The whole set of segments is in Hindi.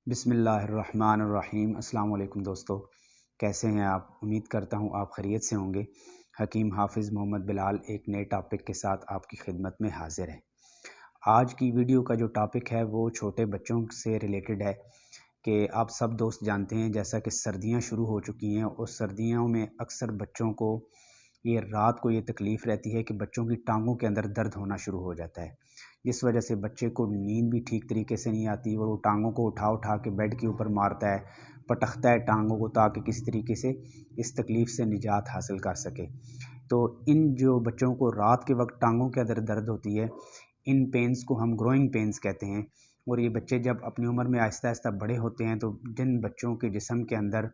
बिस्मिल्लाहिर्रहमानिर्रहीम। अस्सलाम वालेकुम दोस्तों, कैसे हैं आप? उम्मीद करता हूँ आप खैरियत से होंगे। हकीम हाफिज़ मोहम्मद बिलाल एक नए टॉपिक के साथ आपकी खिदमत में हाज़िर है। आज की वीडियो का जो टॉपिक है वो छोटे बच्चों से रिलेटेड है कि आप सब दोस्त जानते हैं जैसा कि सर्दियाँ शुरू हो चुकी हैं और सर्दियों में अक्सर बच्चों को ये रात को ये तकलीफ़ रहती है कि बच्चों की टांगों के अंदर दर्द होना शुरू हो जाता है, जिस वजह से बच्चे को नींद भी ठीक तरीके से नहीं आती और वो टांगों को उठा उठा के बेड के ऊपर मारता है, पटकता है टांगों को ताकि किसी तरीके से इस तकलीफ़ से निजात हासिल कर सके। तो इन जो बच्चों को रात के वक्त टांगों के अंदर दर्द होती है, इन पेन्स को हम ग्रोइंग पेन्स कहते हैं। और ये बच्चे जब अपनी उम्र में आहिस्ता आहिस्ता बड़े होते हैं तो जिन बच्चों के जिस्म के अंदर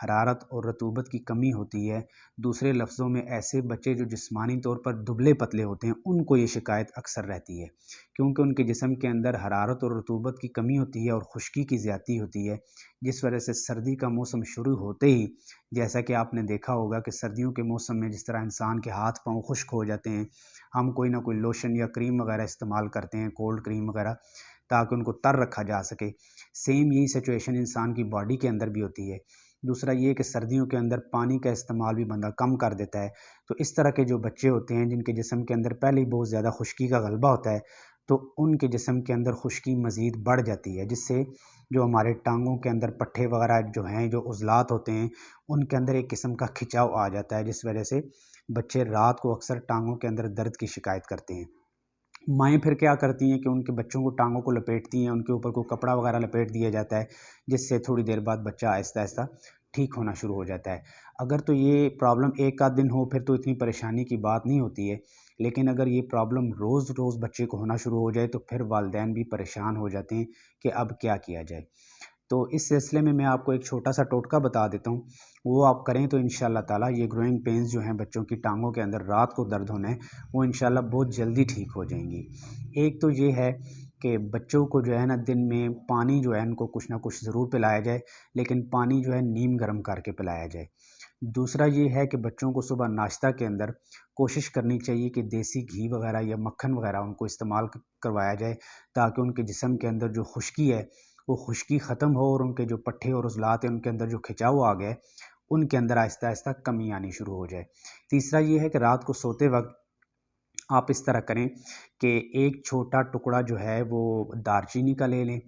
हरारत और रतूबत की कमी होती है, दूसरे लफ्ज़ों में ऐसे बच्चे जो जिस्मानी तौर पर दुबले पतले होते हैं, उनको ये शिकायत अक्सर रहती है, क्योंकि उनके जिस्म के अंदर हरारत और रतूबत की कमी होती है और खुश्की की ज़्यादती होती है, जिस वजह से सर्दी का मौसम शुरू होते ही, जैसा कि आपने देखा होगा कि सर्दियों के मौसम में जिस तरह इंसान के हाथ पाँव खुश्क हो जाते हैं, हम कोई ना कोई लोशन या क्रीम वगैरह इस्तेमाल करते हैं, कोल्ड क्रीम वगैरह, ताकि उनको तर रखा जा सके। सेम यही सिचुएशन इंसान की बॉडी के अंदर भी होती है। दूसरा ये कि सर्दियों के अंदर पानी का इस्तेमाल भी बंदा कम कर देता है। तो इस तरह के जो बच्चे होते हैं जिनके जिस्म के अंदर पहले ही बहुत ज़्यादा खुश्की का गलबा होता है, तो उनके जिस्म के अंदर खुश्की मज़ीद बढ़ जाती है, जिससे जो हमारे टांगों के अंदर पट्ठे वगैरह जो हैं, जो उज़लात होते हैं, उनके अंदर एक किस्म का खिंचाव आ जाता है, जिस वजह से बच्चे रात को अक्सर टांगों के अंदर दर्द की शिकायत करते हैं। माएँ फिर क्या करती हैं कि उनके बच्चों को टाँगों को लपेटती हैं, उनके ऊपर कोई कपड़ा वगैरह लपेट दिया जाता है, जिससे थोड़ी देर बाद बच्चा आहिस्ता-आहिस्ता ठीक होना शुरू हो जाता है। अगर तो ये प्रॉब्लम एक आध दिन हो फिर तो इतनी परेशानी की बात नहीं होती है, लेकिन अगर ये प्रॉब्लम रोज़-रोज़ बच्चे को होना शुरू हो जाए तो फिर वालिदैन भी परेशान हो जाते हैं कि अब क्या किया जाए। तो इस सिलसिले में मैं आपको एक छोटा-सा टोटका बता देता हूँ, वो आप करें तो इंशाअल्लाह ताला ये ग्रोइंग पेन्स जो हैं बच्चों की टाँगों के अंदर रात को दर्द होना है, वो इंशाअल्लाह बहुत जल्दी ठीक हो जाएँगी। एक तो ये है कि बच्चों को जो है ना दिन में पानी जो है इनको कुछ ना कुछ ज़रूर पिलाया जाए, लेकिन पानी जो है नीम गर्म करके पिलाया जाए। दूसरा ये है कि बच्चों को सुबह नाश्ता के अंदर कोशिश करनी चाहिए कि देसी घी वगैरह या मक्खन वगैरह उनको इस्तेमाल करवाया जाए, ताकि उनके जिस्म के अंदर जो खुश्की है वो खुश्की ख़त्म हो और उनके जो पट्ठे और उज़लात हैं उनके अंदर जो खिंचाव आ गया है, उनके अंदर आहिस्ता आहिस्ता कमी आनी शुरू हो जाए। तीसरा ये है कि रात को सोते वक्त आप इस तरह करें कि एक छोटा टुकड़ा जो है वो दालचीनी का ले लें,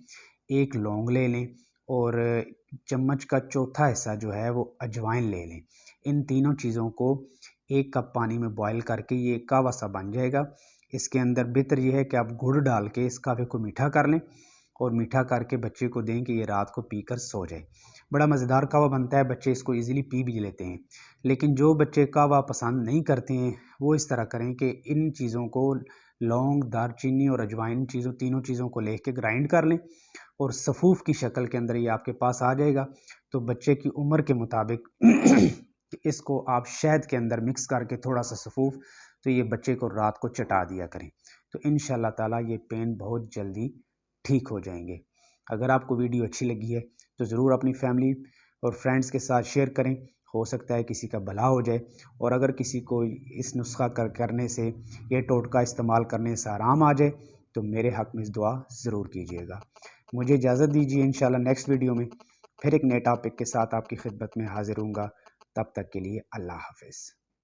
एक लौंग ले लें और चम्मच का चौथा हिस्सा जो है वो अजवाइन ले लें। इन तीनों चीज़ों को 1 कप पानी में बॉयल करके ये कहवा सा बन जाएगा। इसके अंदर बेहतर ये है कि आप गुड़ डाल के इस कहवे को मीठा कर लें और मीठा करके बच्चे को दें कि ये रात को पीकर सो जाए। बड़ा मज़ेदार कहवा बनता है, बच्चे इसको ईज़िली पी भी लेते हैं। लेकिन जो बच्चे कहवा पसंद नहीं करते हैं, वो इस तरह करें कि इन चीज़ों को लौंग, दालचीनी और अजवाइन तीनों चीज़ों को लेके ग्राइंड कर लें और सफ़ूफ़ की शक्ल के अंदर ये आपके पास आ जाएगा। तो बच्चे की उम्र के मुताबिक इसको आप शहद के अंदर मिक्स करके थोड़ा-सा सफ़ूफ़, तो ये बच्चे को रात को चटा दिया करें। तो इंशाअल्लाह ताला ये पेन बहुत जल्दी ठीक हो जाएँगे। अगर आपको वीडियो अच्छी लगी है तो ज़रूर अपनी फैमिली और फ्रेंड्स के साथ शेयर करें, हो सकता है किसी का भला हो जाए। और अगर किसी को इस नुस्खा करने से, ये टोटका इस्तेमाल करने से आराम आ जाए तो मेरे हक़ में दुआ ज़रूर कीजिएगा। मुझे इजाज़त दीजिए, इंशाअल्लाह नेक्स्ट वीडियो में फिर एक नए टॉपिक के साथ आपकी खिदमत में हाज़िर होऊँगा। तब तक के लिए अल्लाह हाफ़िज़।